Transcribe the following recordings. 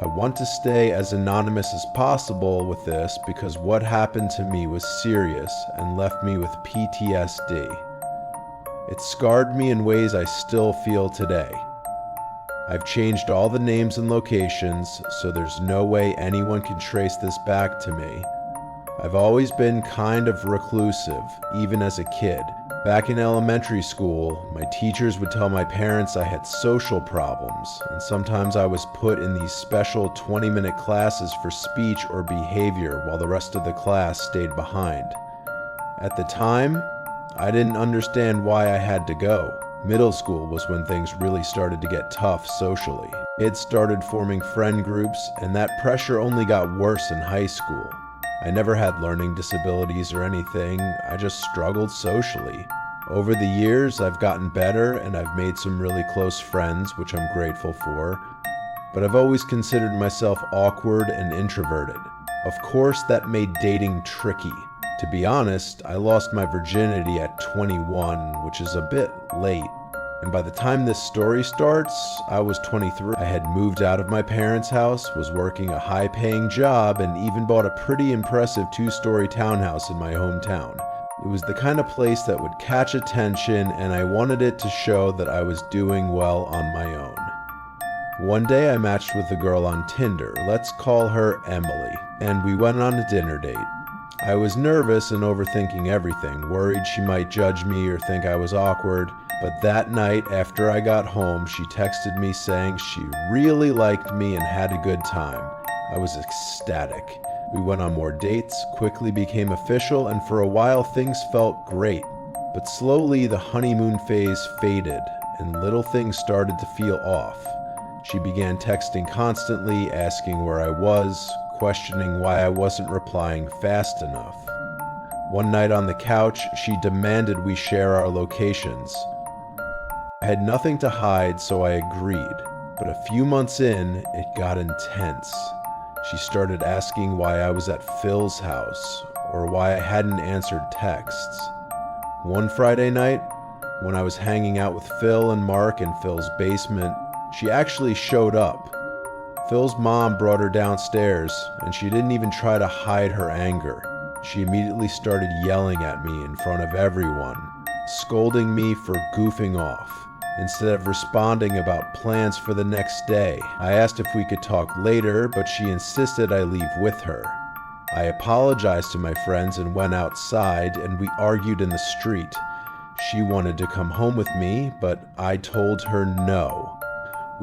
I want to stay as anonymous as possible with this because what happened to me was serious and left me with PTSD. It scarred me in ways I still feel today. I've changed all the names and locations, so there's no way anyone can trace this back to me. I've always been kind of reclusive, even as a kid. Back in elementary school, my teachers would tell my parents I had social problems, and sometimes I was put in these special 20-minute classes for speech or behavior while the rest of the class stayed behind. At the time, I didn't understand why I had to go. Middle school was when things really started to get tough socially. It started forming friend groups, and that pressure only got worse in high school. I never had learning disabilities or anything, I just struggled socially. Over the years, I've gotten better and I've made some really close friends, which I'm grateful for, but I've always considered myself awkward and introverted. Of course, that made dating tricky. To be honest, I lost my virginity at 21, which is a bit late. And by the time this story starts, I was 23. I had moved out of my parents' house, was working a high-paying job, and even bought a pretty impressive 2-story townhouse in my hometown. It was the kind of place that would catch attention, and I wanted it to show that I was doing well on my own. One day I matched with a girl on Tinder, let's call her Emily, and we went on a dinner date. I was nervous and overthinking everything, worried she might judge me or think I was awkward. But that night, after I got home, she texted me saying she really liked me and had a good time. I was ecstatic. We went on more dates, quickly became official, and for a while things felt great. But slowly the honeymoon phase faded, and little things started to feel off. She began texting constantly, asking where I was, questioning why I wasn't replying fast enough. One night on the couch, she demanded we share our locations. I had nothing to hide, so I agreed. But a few months in, it got intense. She started asking why I was at Phil's house, or why I hadn't answered texts. One Friday night, when I was hanging out with Phil and Mark in Phil's basement, she actually showed up. Phil's mom brought her downstairs, and she didn't even try to hide her anger. She immediately started yelling at me in front of everyone, scolding me for goofing off. Instead of responding about plans for the next day, I asked if we could talk later, but she insisted I leave with her. I apologized to my friends and went outside, and we argued in the street. She wanted to come home with me, but I told her no.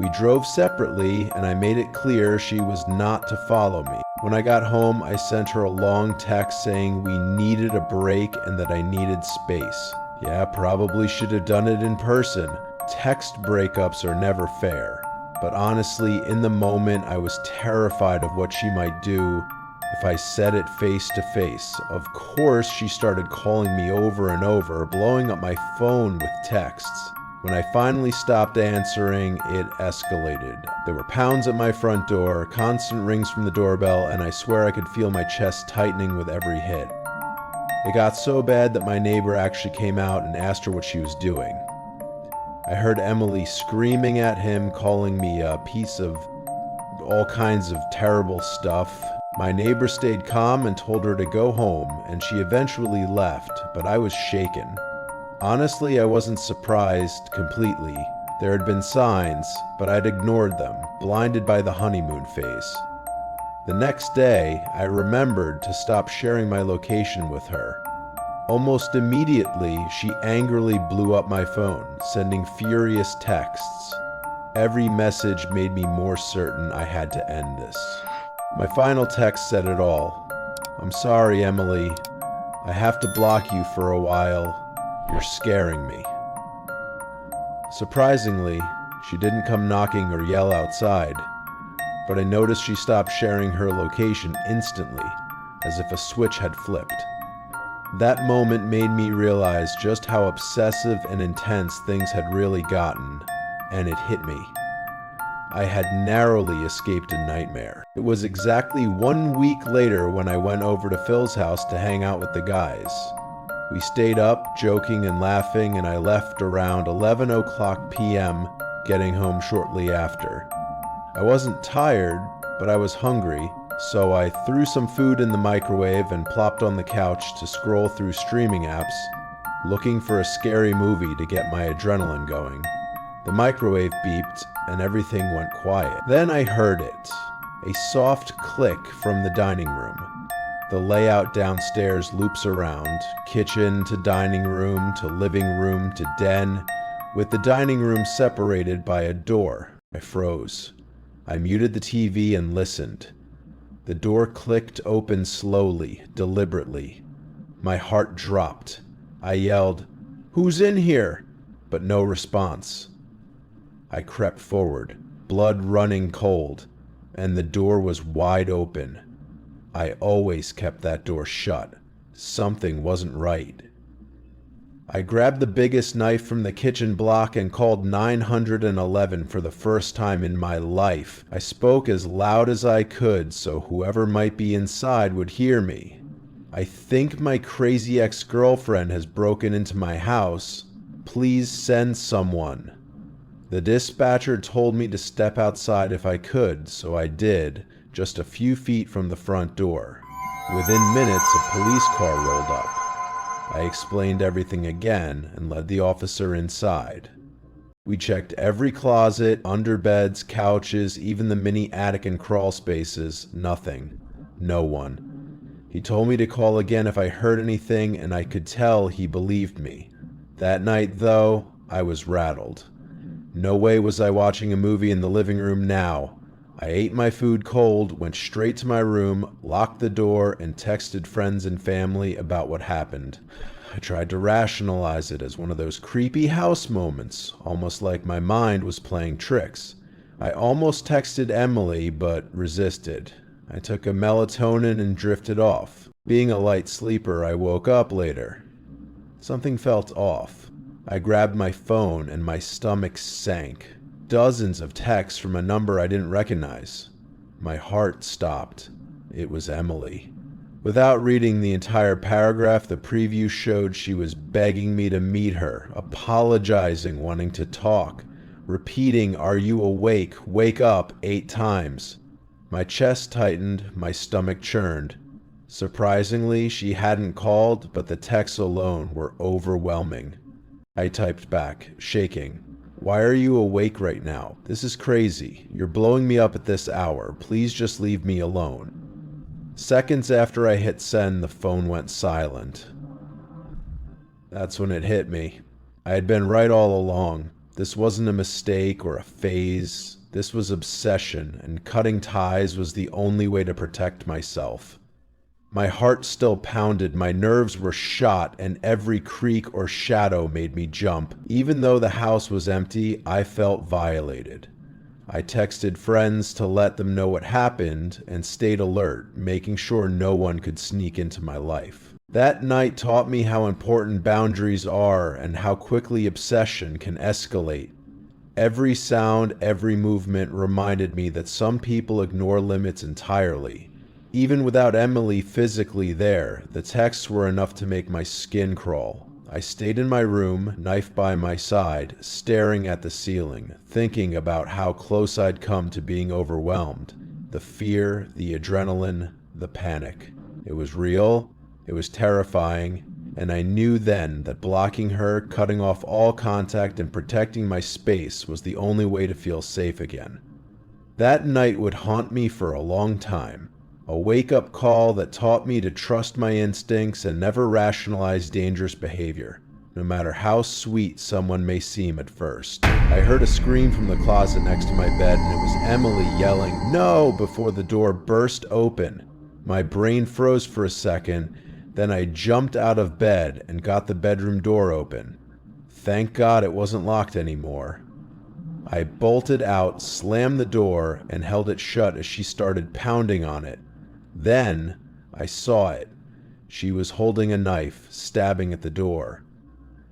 We drove separately, and I made it clear she was not to follow me. When I got home, I sent her a long text saying we needed a break and that I needed space. Yeah, probably should have done it in person. Text breakups are never fair. But honestly, in the moment, I was terrified of what she might do if I said it face to face. Of course, she started calling me over and over, blowing up my phone with texts. When I finally stopped answering, it escalated. There were pounds at my front door, constant rings from the doorbell, and I swear I could feel my chest tightening with every hit. It got so bad that my neighbor actually came out and asked her what she was doing. I heard Emily screaming at him, calling me a piece of all kinds of terrible stuff. My neighbor stayed calm and told her to go home, and she eventually left, but I was shaken. Honestly, I wasn't surprised completely. There had been signs, but I'd ignored them, blinded by the honeymoon phase. The next day, I remembered to stop sharing my location with her. Almost immediately, she angrily blew up my phone, sending furious texts. Every message made me more certain I had to end this. My final text said it all. "I'm sorry, Emily. I have to block you for a while. You're scaring me." Surprisingly, she didn't come knocking or yell outside, but I noticed she stopped sharing her location instantly, as if a switch had flipped. That moment made me realize just how obsessive and intense things had really gotten, and it hit me. I had narrowly escaped a nightmare. It was exactly 1 week later when I went over to Phil's house to hang out with the guys. We stayed up, joking and laughing, and I left around 11 o'clock p.m., getting home shortly after. I wasn't tired, but I was hungry, so I threw some food in the microwave and plopped on the couch to scroll through streaming apps, looking for a scary movie to get my adrenaline going. The microwave beeped and everything went quiet. Then I heard it, a soft click from the dining room. The layout downstairs loops around, kitchen to dining room to living room to den, with the dining room separated by a door. I froze. I muted the TV and listened. The door clicked open slowly, deliberately. My heart dropped. I yelled, "Who's in here?" But no response. I crept forward, blood running cold, and the door was wide open. I always kept that door shut. Something wasn't right. I grabbed the biggest knife from the kitchen block and called 911 for the first time in my life. I spoke as loud as I could so whoever might be inside would hear me. "I think my crazy ex-girlfriend has broken into my house. Please send someone." The dispatcher told me to step outside if I could, so I did, just a few feet from the front door. Within minutes, a police car rolled up. I explained everything again and led the officer inside. We checked every closet, under beds, couches, even the mini attic and crawl spaces. Nothing. No one. He told me to call again if I heard anything, and I could tell he believed me. That night, though, I was rattled. No way was I watching a movie in the living room now. I ate my food cold, went straight to my room, locked the door, and texted friends and family about what happened. I tried to rationalize it as one of those creepy house moments, almost like my mind was playing tricks. I almost texted Emily, but resisted. I took a melatonin and drifted off. Being a light sleeper, I woke up later. Something felt off. I grabbed my phone and my stomach sank. Dozens of texts from a number I didn't recognize. My heart stopped. It was Emily. Without reading the entire paragraph, the preview showed she was begging me to meet her, apologizing, wanting to talk, repeating, "Are you awake? Wake up," 8 times. My chest tightened, my stomach churned. Surprisingly, she hadn't called, but the texts alone were overwhelming. I typed back, shaking. "Why are you awake right now? This is crazy. You're blowing me up at this hour. Please just leave me alone." Seconds after I hit send, the phone went silent. That's when it hit me. I had been right all along. This wasn't a mistake or a phase. This was obsession, and cutting ties was the only way to protect myself. My heart still pounded, my nerves were shot, and every creak or shadow made me jump. Even though the house was empty, I felt violated. I texted friends to let them know what happened and stayed alert, making sure no one could sneak into my life. That night taught me how important boundaries are and how quickly obsession can escalate. Every sound, every movement reminded me that some people ignore limits entirely. Even without Emily physically there, the texts were enough to make my skin crawl. I stayed in my room, knife by my side, staring at the ceiling, thinking about how close I'd come to being overwhelmed. The fear, the adrenaline, the panic. It was real, it was terrifying, and I knew then that blocking her, cutting off all contact, and protecting my space was the only way to feel safe again. That night would haunt me for a long time. A wake-up call that taught me to trust my instincts and never rationalize dangerous behavior, no matter how sweet someone may seem at first. I heard a scream from the closet next to my bed, and it was Emily yelling, "No!" before the door burst open. My brain froze for a second, then I jumped out of bed and got the bedroom door open. Thank God it wasn't locked anymore. I bolted out, slammed the door, and held it shut as she started pounding on it. Then, I saw it. She was holding a knife, stabbing at the door.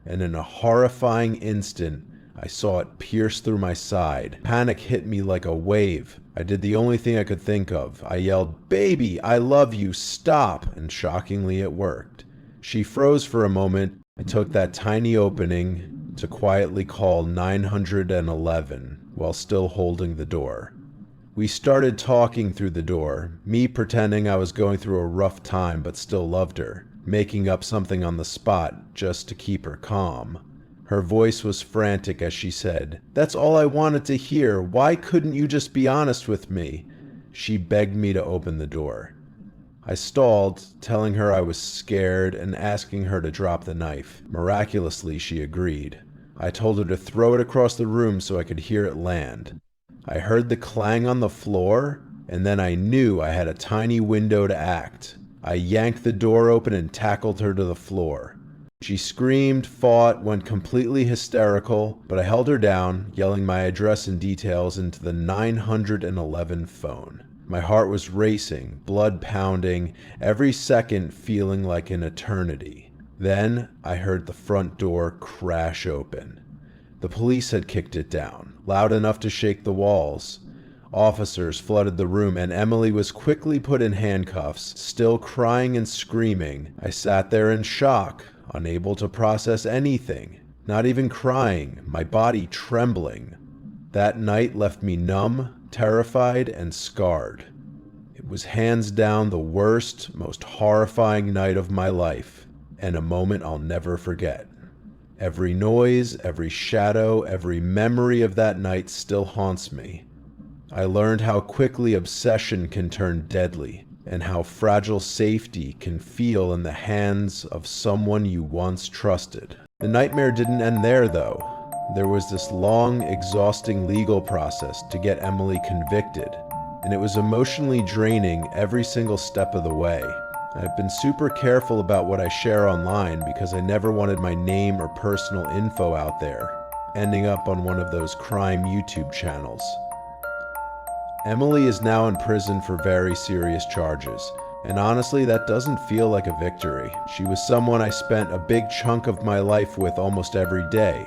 And in a horrifying instant, I saw it pierce through my side. Panic hit me like a wave. I did the only thing I could think of. I yelled, "Baby, I love you, stop!" And shockingly, it worked. She froze for a moment. I took that tiny opening to quietly call 911 while still holding the door. We started talking through the door, me pretending I was going through a rough time but still loved her, making up something on the spot just to keep her calm. Her voice was frantic as she said, "That's all I wanted to hear. Why couldn't you just be honest with me?" She begged me to open the door. I stalled, telling her I was scared and asking her to drop the knife. Miraculously, she agreed. I told her to throw it across the room so I could hear it land. I heard the clang on the floor, and then I knew I had a tiny window to act. I yanked the door open and tackled her to the floor. She screamed, fought, went completely hysterical, but I held her down, yelling my address and details into the 911 phone. My heart was racing, blood pounding, every second feeling like an eternity. Then I heard the front door crash open. The police had kicked it down, loud enough to shake the walls. Officers flooded the room, and Emily was quickly put in handcuffs, still crying and screaming. I sat there in shock, unable to process anything, not even crying, my body trembling. That night left me numb, terrified, and scarred. It was hands down the worst, most horrifying night of my life, and a moment I'll never forget. Every noise, every shadow, every memory of that night still haunts me. I learned how quickly obsession can turn deadly, and how fragile safety can feel in the hands of someone you once trusted. The nightmare didn't end there, though. There was this long, exhausting legal process to get Emily convicted, and it was emotionally draining every single step of the way. I've been super careful about what I share online because I never wanted my name or personal info out there, ending up on one of those crime YouTube channels. Emily is now in prison for very serious charges, and honestly, that doesn't feel like a victory. She was someone I spent a big chunk of my life with almost every day,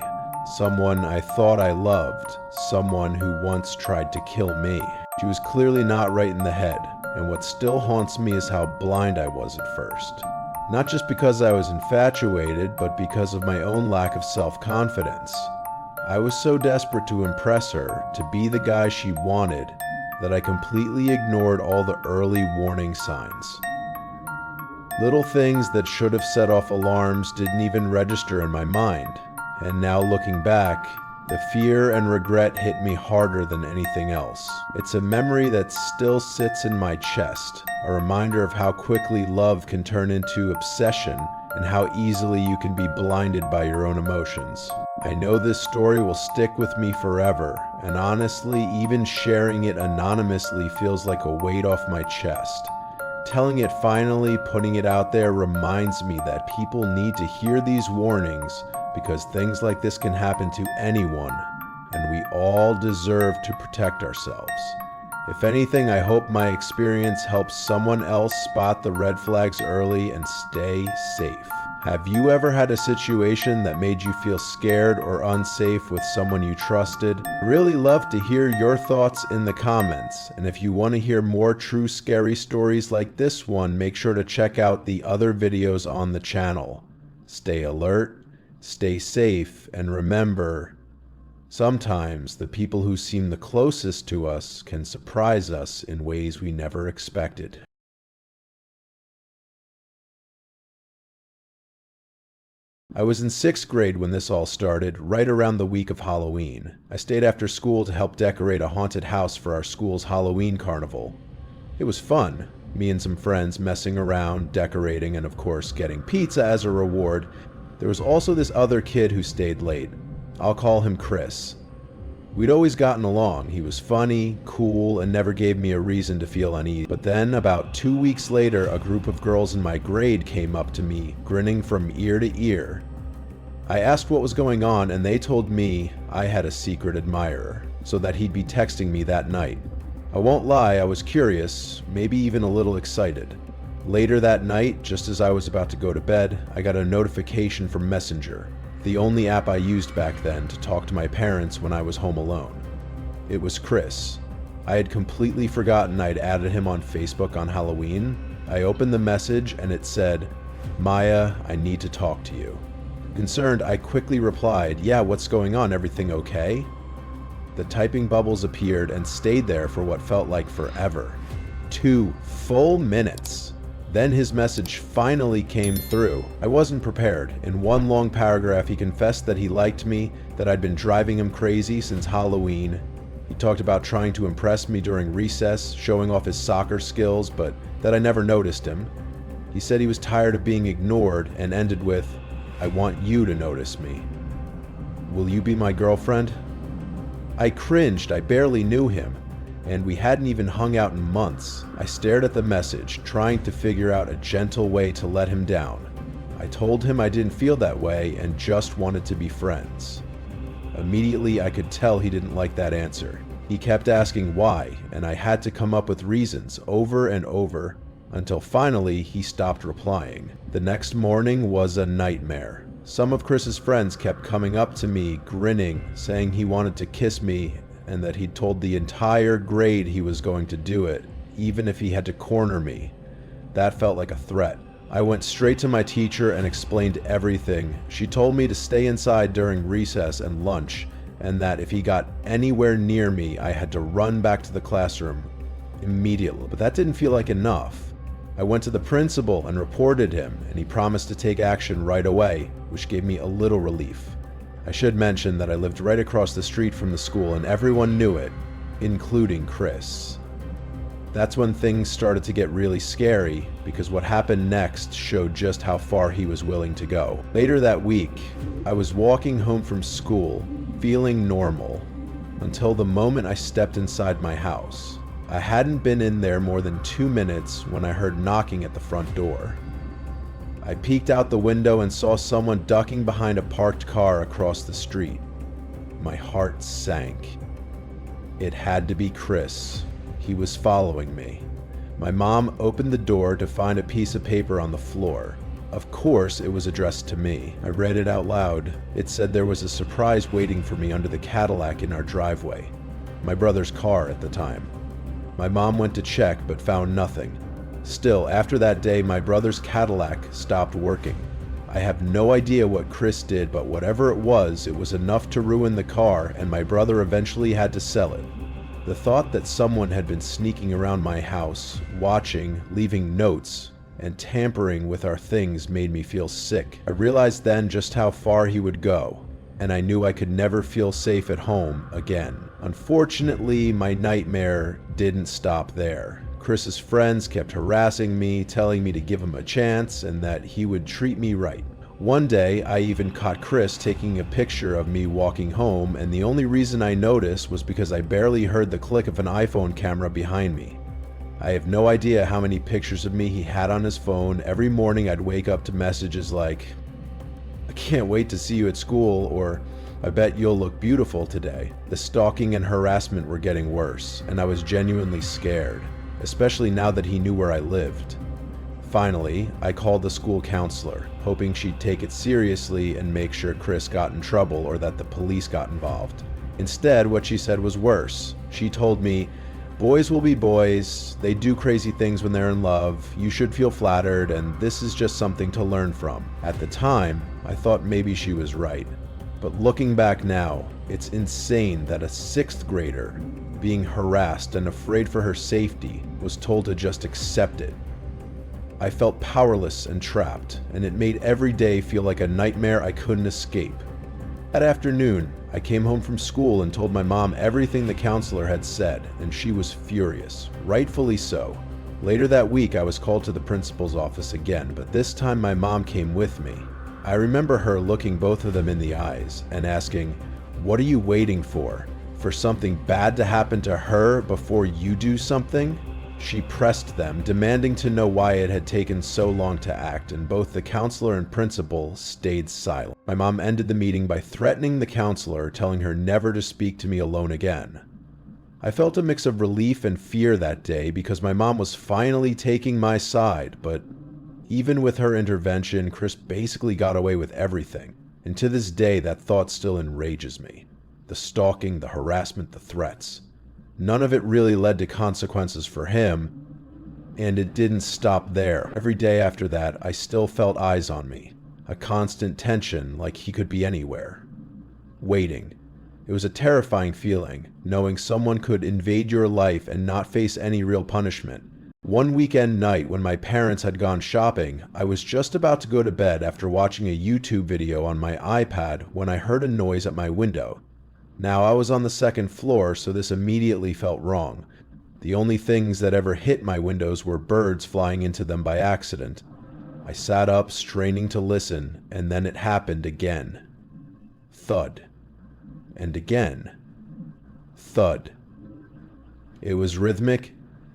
someone I thought I loved, someone who once tried to kill me. She was clearly not right in the head, and what still haunts me is how blind I was at first. Not just because I was infatuated, but because of my own lack of self-confidence. I was so desperate to impress her, to be the guy she wanted, that I completely ignored all the early warning signs. Little things that should have set off alarms didn't even register in my mind, and now looking back, the fear and regret hit me harder than anything else. It's a memory that still sits in my chest, a reminder of how quickly love can turn into obsession and how easily you can be blinded by your own emotions. I know this story will stick with me forever, and honestly, even sharing it anonymously feels like a weight off my chest. Telling it finally, putting it out there reminds me that people need to hear these warnings because things like this can happen to anyone, and we all deserve to protect ourselves. If anything, I hope my experience helps someone else spot the red flags early and stay safe. Have you ever had a situation that made you feel scared or unsafe with someone you trusted? I'd really love to hear your thoughts in the comments, and if you want to hear more true scary stories like this one, make sure to check out the other videos on the channel. Stay alert, stay safe, and remember, sometimes the people who seem the closest to us can surprise us in ways we never expected. I was in 6th grade when this all started, right around the week of Halloween. I stayed after school to help decorate a haunted house for our school's Halloween carnival. It was fun, me and some friends messing around, decorating, and of course getting pizza as a reward. There was also this other kid who stayed late. I'll call him Chris. We'd always gotten along. He was funny, cool, and never gave me a reason to feel uneasy. But then, about 2 weeks later, a group of girls in my grade came up to me, grinning from ear to ear. I asked what was going on, and they told me I had a secret admirer, so that he'd be texting me that night. I won't lie, I was curious, maybe even a little excited. Later that night, just as I was about to go to bed, I got a notification from Messenger, the only app I used back then to talk to my parents when I was home alone. It was Chris. I had completely forgotten I'd added him on Facebook on Halloween. I opened the message and it said, "Maya, I need to talk to you." Concerned, I quickly replied, "Yeah, what's going on? Everything okay?" The typing bubbles appeared and stayed there for what felt like forever. 2 full minutes. Then his message finally came through. I wasn't prepared. In one long paragraph, he confessed that he liked me, that I'd been driving him crazy since Halloween. He talked about trying to impress me during recess, showing off his soccer skills, but that I never noticed him. He said he was tired of being ignored and ended with, "I want you to notice me. Will you be my girlfriend?" I cringed. I barely knew him, and we hadn't even hung out in months. I stared at the message, trying to figure out a gentle way to let him down. I told him I didn't feel that way and just wanted to be friends. Immediately, I could tell he didn't like that answer. He kept asking why, and I had to come up with reasons over and over until finally he stopped replying. The next morning was a nightmare. Some of Chris's friends kept coming up to me, grinning, saying he wanted to kiss me and that he'd told the entire grade he was going to do it, even if he had to corner me. That felt like a threat. I went straight to my teacher and explained everything. She told me to stay inside during recess and lunch, and that if he got anywhere near me, I had to run back to the classroom immediately. But that didn't feel like enough. I went to the principal and reported him, and he promised to take action right away, which gave me a little relief. I should mention that I lived right across the street from the school and everyone knew it, including Chris. That's when things started to get really scary, because what happened next showed just how far he was willing to go. Later that week, I was walking home from school, feeling normal, until the moment I stepped inside my house. I hadn't been in there more than 2 minutes when I heard knocking at the front door. I peeked out the window and saw someone ducking behind a parked car across the street. My heart sank. It had to be Chris. He was following me. My mom opened the door to find a piece of paper on the floor. Of course, it was addressed to me. I read it out loud. It said there was a surprise waiting for me under the Cadillac in our driveway. My brother's car at the time. My mom went to check but found nothing. Still, after that day, my brother's Cadillac stopped working. I have no idea what Chris did, but whatever it was enough to ruin the car, and my brother eventually had to sell it. The thought that someone had been sneaking around my house, watching, leaving notes, and tampering with our things made me feel sick. I realized then just how far he would go, and I knew I could never feel safe at home again. Unfortunately, my nightmare didn't stop there. Chris's friends kept harassing me, telling me to give him a chance and that he would treat me right. One day, I even caught Chris taking a picture of me walking home, and the only reason I noticed was because I barely heard the click of an iPhone camera behind me. I have no idea how many pictures of me he had on his phone. Every morning I'd wake up to messages like, "I can't wait to see you at school," or "I bet you'll look beautiful today." The stalking and harassment were getting worse, and I was genuinely scared, especially now that he knew where I lived. Finally, I called the school counselor, hoping she'd take it seriously and make sure Chris got in trouble or that the police got involved. Instead, what she said was worse. She told me, "Boys will be boys, they do crazy things when they're in love, you should feel flattered, and this is just something to learn from." At the time, I thought maybe she was right. But looking back now, it's insane that a 6th grader, being harassed and afraid for her safety, was told to just accept it. I felt powerless and trapped, and it made every day feel like a nightmare I couldn't escape. That afternoon, I came home from school and told my mom everything the counselor had said, and she was furious, rightfully so. Later that week, I was called to the principal's office again, but this time my mom came with me. I remember her looking both of them in the eyes and asking, "What are you waiting for? For something bad to happen to her before you do something?" She pressed them, demanding to know why it had taken so long to act, and both the counselor and principal stayed silent. My mom ended the meeting by threatening the counselor, telling her never to speak to me alone again. I felt a mix of relief and fear that day because my mom was finally taking my side, but even with her intervention, Chris basically got away with everything. And to this day, that thought still enrages me. The stalking, the harassment, the threats. None of it really led to consequences for him, and it didn't stop there. Every day after that, I still felt eyes on me. A constant tension, like he could be anywhere. Waiting. It was a terrifying feeling, knowing someone could invade your life and not face any real punishment. One weekend night when my parents had gone shopping, I was just about to go to bed after watching a YouTube video on my iPad when I heard a noise at my window. Now, I was on the second floor, so this immediately felt wrong. The only things that ever hit my windows were birds flying into them by accident. I sat up, straining to listen, and then it happened again. Thud. And again. Thud. It was rhythmic,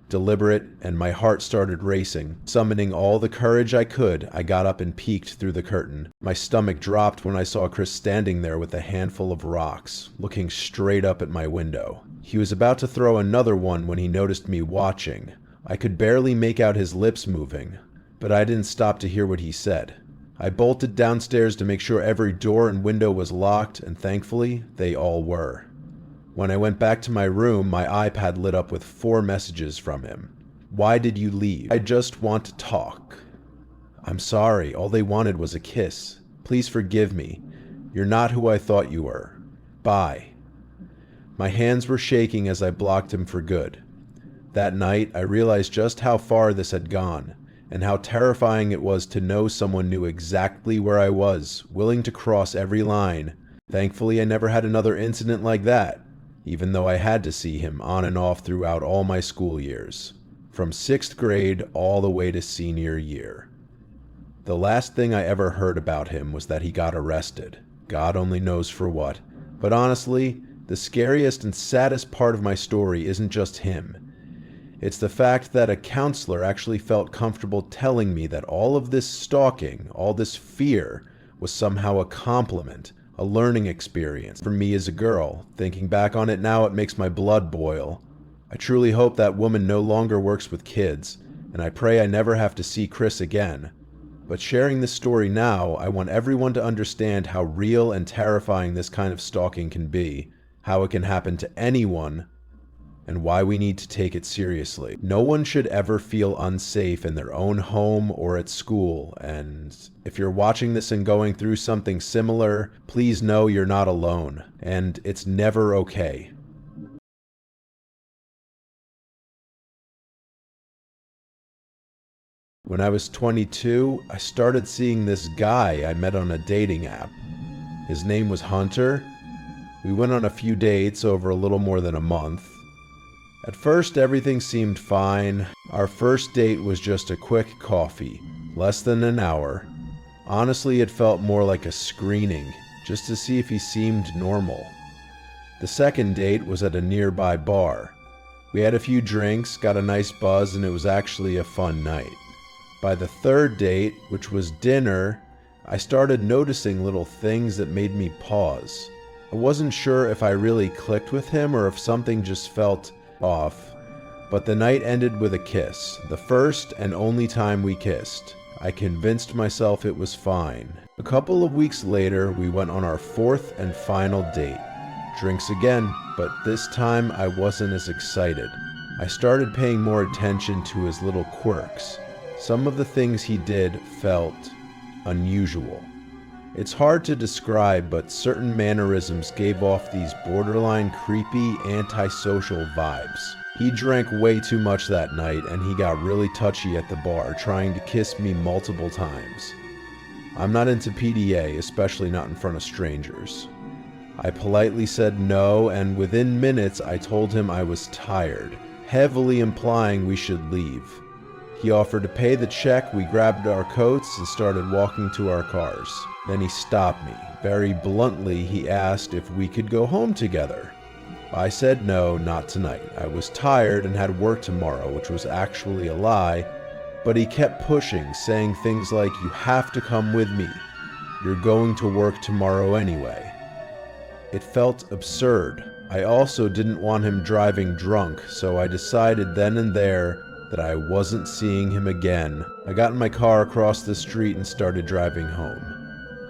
deliberate, and my heart started racing. Summoning all the courage I could, I got up and peeked through the curtain. My stomach dropped when I saw Chris standing there with a handful of rocks, looking straight up at my window. He was about to throw another one when he noticed me watching. I could barely make out his lips moving, but I didn't stop to hear what he said. I bolted downstairs to make sure every door and window was locked, and thankfully, they all were. When I went back to my room, my iPad lit up with 4 messages from him. Why did you leave? I just want to talk. I'm sorry, all they wanted was a kiss. Please forgive me. You're not who I thought you were. Bye. My hands were shaking as I blocked him for good. That night, I realized just how far this had gone, and how terrifying it was to know someone knew exactly where I was, willing to cross every line. Thankfully, I never had another incident like that, even though I had to see him on and off throughout all my school years, from 6th grade all the way to senior year. The last thing I ever heard about him was that he got arrested. God only knows for what. But honestly, the scariest and saddest part of my story isn't just him. It's the fact that a counselor actually felt comfortable telling me that all of this stalking, all this fear, was somehow a compliment, a learning experience for me as a girl. Thinking back on it now, it makes my blood boil. I truly hope that woman no longer works with kids, and I pray I never have to see Chris again. But sharing this story now, I want everyone to understand how real and terrifying this kind of stalking can be, how it can happen to anyone, and why we need to take it seriously. No one should ever feel unsafe in their own home or at school, and if you're watching this and going through something similar, please know you're not alone, and it's never okay. When I was 22, I started seeing this guy I met on a dating app. His name was Hunter. We went on a few dates over a little more than a month. At first, everything seemed fine. Our first date was just a quick coffee, less than an hour. Honestly, it felt more like a screening, just to see if he seemed normal. The second date was at a nearby bar. We had a few drinks, got a nice buzz, and it was actually a fun night. By the third date, which was dinner, I started noticing little things that made me pause. I wasn't sure if I really clicked with him or if something just felt off, but the night ended with a kiss, the first and only time we kissed. I convinced myself it was fine. A couple of weeks later, we went on our 4th and final date. Drinks again, but this time I wasn't as excited. I started paying more attention to his little quirks. Some of the things he did felt unusual. It's hard to describe, but certain mannerisms gave off these borderline creepy, antisocial vibes. He drank way too much that night, and he got really touchy at the bar, trying to kiss me multiple times. I'm not into PDA, especially not in front of strangers. I politely said no, and within minutes I told him I was tired, heavily implying we should leave. He offered to pay the check, we grabbed our coats and started walking to our cars. Then he stopped me. Very bluntly, he asked if we could go home together. I said no, not tonight. I was tired and had work tomorrow, which was actually a lie, but he kept pushing, saying things like, "You have to come with me. You're going to work tomorrow anyway." It felt absurd. I also didn't want him driving drunk, so I decided then and there that I wasn't seeing him again. I got in my car across the street and started driving home.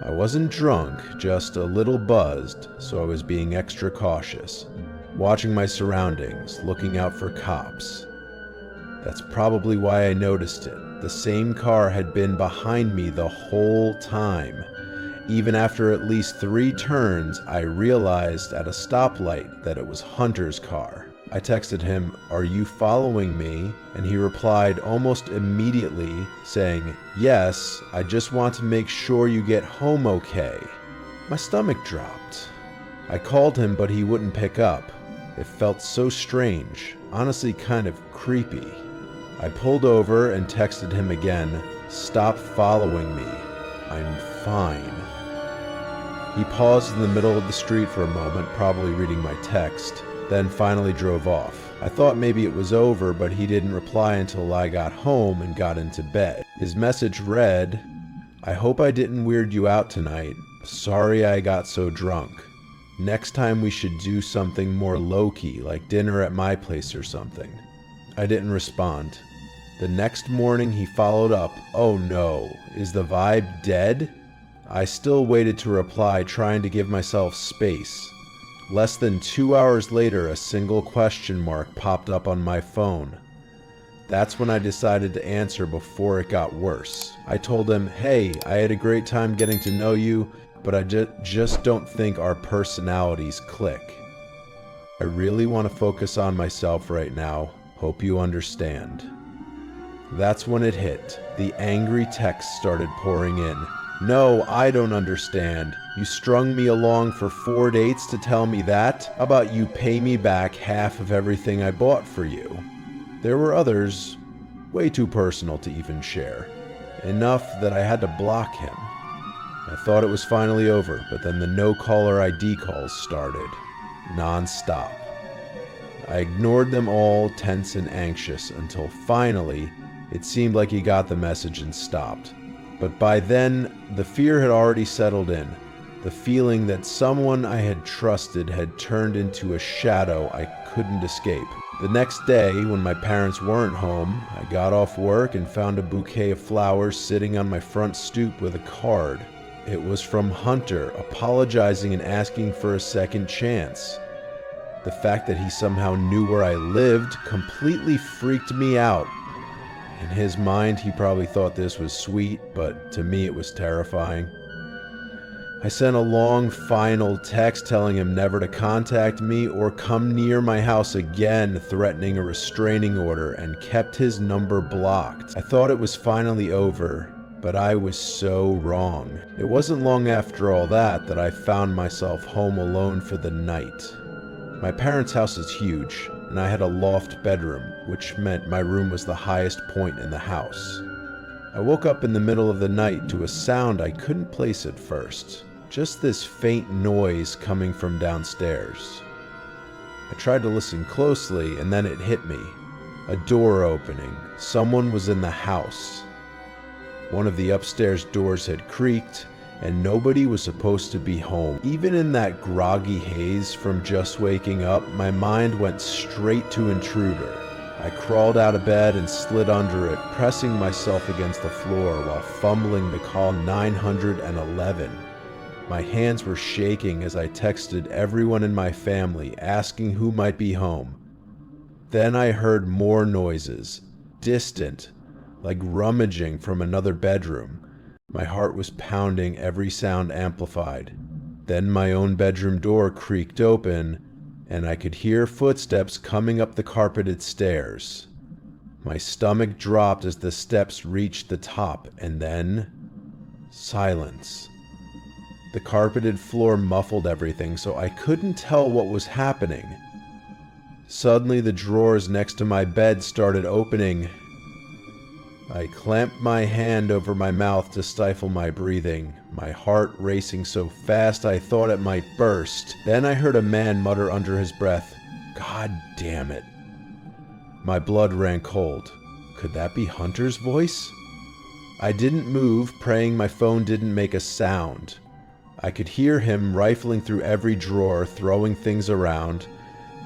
I wasn't drunk, just a little buzzed, so I was being extra cautious, watching my surroundings, looking out for cops. That's probably why I noticed it. The same car had been behind me the whole time, Even after at least 3 turns, I realized at a stoplight that it was Hunter's car. I texted him, "Are you following me?" And he replied almost immediately saying, "Yes, I just want to make sure you get home okay." My stomach dropped. I called him, but he wouldn't pick up. It felt so strange, honestly kind of creepy. I pulled over and texted him again, "Stop following me. I'm fine." He paused in the middle of the street for a moment, probably reading my text, then finally drove off. I thought maybe it was over, but he didn't reply until I got home and got into bed. His message read, "I hope I didn't weird you out tonight. Sorry I got so drunk. Next time we should do something more low-key, like dinner at my place or something." I didn't respond. The next morning he followed up, "Oh no, is the vibe dead?" I still waited to reply, trying to give myself space. Less than 2 hours later, a single question mark popped up on my phone. That's when I decided to answer before it got worse. I told him, "Hey, I had a great time getting to know you, but I just don't think our personalities click. I really want to focus on myself right now. Hope you understand." That's when it hit. The angry texts started pouring in. "No, I don't understand. You strung me along for 4 dates to tell me that? How about you pay me back half of everything I bought for you?" There were others, way too personal to even share. Enough that I had to block him. I thought it was finally over, but then the no-caller ID calls started. Non-stop. I ignored them all, tense and anxious, until finally, it seemed like he got the message and stopped. But by then, the fear had already settled in. The feeling that someone I had trusted had turned into a shadow I couldn't escape. The next day, when my parents weren't home, I got off work and found a bouquet of flowers sitting on my front stoop with a card. It was from Hunter, apologizing and asking for a second chance. The fact that he somehow knew where I lived completely freaked me out. In his mind, he probably thought this was sweet, but to me it was terrifying. I sent a long final text telling him never to contact me or come near my house again, threatening a restraining order, and kept his number blocked. I thought it was finally over, but I was so wrong. It wasn't long after all that I found myself home alone for the night. My parents' house is huge, and I had a loft bedroom, which meant my room was the highest point in the house. I woke up in the middle of the night to a sound I couldn't place at first. Just this faint noise coming from downstairs. I tried to listen closely, and then it hit me. A door opening. Someone was in the house. One of the upstairs doors had creaked, and nobody was supposed to be home. Even in that groggy haze from just waking up, my mind went straight to intruder. I crawled out of bed and slid under it, pressing myself against the floor while fumbling to call 911. My hands were shaking as I texted everyone in my family, asking who might be home. Then I heard more noises, distant, like rummaging from another bedroom. My heart was pounding, every sound amplified. Then my own bedroom door creaked open, and I could hear footsteps coming up the carpeted stairs. My stomach dropped as the steps reached the top, and then silence. The carpeted floor muffled everything, so I couldn't tell what was happening. Suddenly, the drawers next to my bed started opening. I clamped my hand over my mouth to stifle my breathing, my heart racing so fast I thought it might burst. Then I heard a man mutter under his breath, "God damn it." My blood ran cold. Could that be Hunter's voice? I didn't move, praying my phone didn't make a sound. I could hear him rifling through every drawer, throwing things around.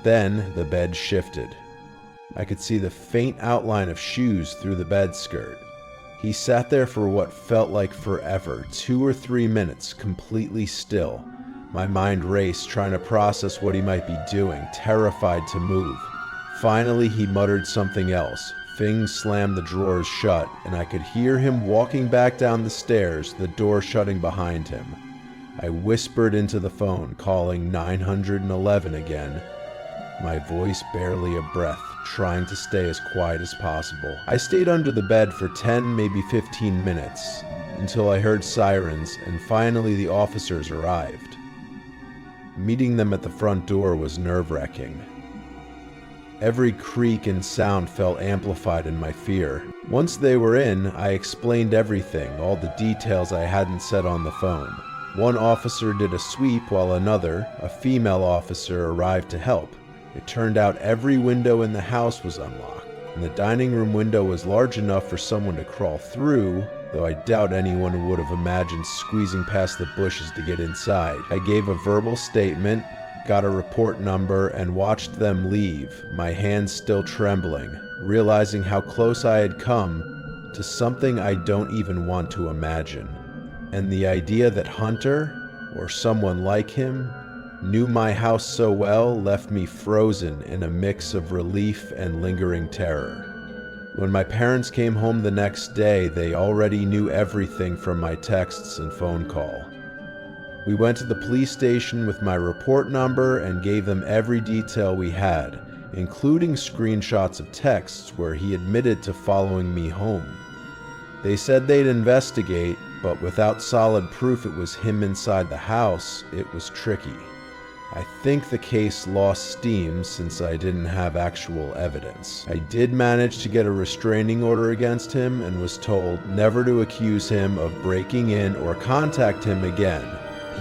Then the bed shifted. I could see the faint outline of shoes through the bed skirt. He sat there for what felt like forever, 2 or 3 minutes, completely still. My mind raced, trying to process what he might be doing, terrified to move. Finally, he muttered something else. Things slammed the drawers shut, and I could hear him walking back down the stairs, the door shutting behind him. I whispered into the phone, calling 911 again, my voice barely a breath, trying to stay as quiet as possible. I stayed under the bed for 10, maybe 15 minutes, until I heard sirens and finally the officers arrived. Meeting them at the front door was nerve-wracking. Every creak and sound felt amplified in my fear. Once they were in, I explained everything, all the details I hadn't said on the phone. One officer did a sweep while another, a female officer, arrived to help. It turned out every window in the house was unlocked, and the dining room window was large enough for someone to crawl through, though I doubt anyone would have imagined squeezing past the bushes to get inside. I gave a verbal statement, got a report number, and watched them leave, my hands still trembling, realizing how close I had come to something I don't even want to imagine. And the idea that Hunter, or someone like him, knew my house so well left me frozen in a mix of relief and lingering terror. When my parents came home the next day, they already knew everything from my texts and phone call. We went to the police station with my report number and gave them every detail we had, including screenshots of texts where he admitted to following me home. They said they'd investigate, but without solid proof it was him inside the house, it was tricky. I think the case lost steam since I didn't have actual evidence. I did manage to get a restraining order against him and was told never to accuse him of breaking in or contact him again.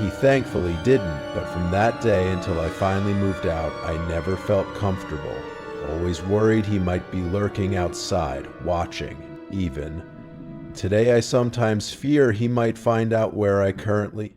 He thankfully didn't, but from that day until I finally moved out, I never felt comfortable. Always worried he might be lurking outside, watching, even. Today I sometimes fear he might find out where I currently